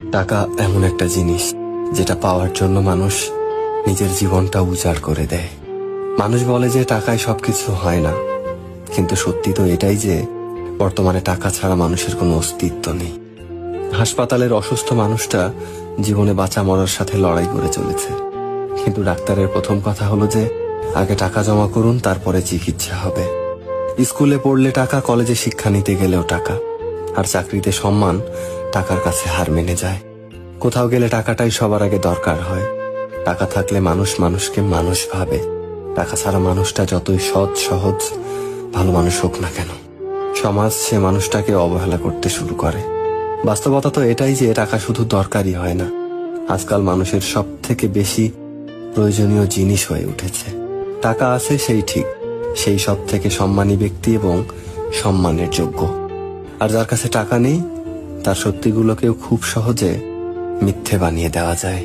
টাকা এমন একটা জিনিস যেটা পাওয়ার জন্য মানুষ নিজের জীবনটা উজাড় করে দেয়। মানুষ বলে যে টাকায় সবকিছু হয় না, কিন্তু সত্যি তো এটাই যে বর্তমানে টাকা ছাড়া মানুষের কোনো অস্তিত্ব নেই। হাসপাতালের অসুস্থ মানুষটা জীবনে বাঁচা মরার সাথে লড়াই করে চলেছে, কিন্তু ডাক্তারের প্রথম কথা হলো যে আগে টাকা জমা করুন, তারপরে চিকিৎসা হবে। স্কুলে পড়লে টাকা, কলেজে শিক্ষা নিতে গেলেও টাকা, আর চাকরিতে সম্মান টাকার কাছে হার মেনে যায়। কোথাও গেলে টাকাটাই সবার আগে দরকার হয়। টাকা থাকলে মানুষ মানুষকে মানুষ ভাবে। টাকা ছাড়া মানুষটা যতই সৎ সহজ ভালো মানুষ হোক না কেন, সমাজ সে মানুষটাকে অবহেলা করতে শুরু করে। বাস্তবতা তো এটাই যে টাকা শুধু দরকারই হয় না, আজকাল মানুষের সব থেকে বেশি প্রয়োজনীয় জিনিস হয়ে উঠেছে। টাকা আছে সেই ঠিক, সেই সব থেকে সম্মানী ব্যক্তি এবং সম্মানের যোগ্য। আর যার কাছে টাকা নেই, তার সত্যিগুলোকেও খুব সহজে মিথ্যে বানিয়ে দেওয়া যায়।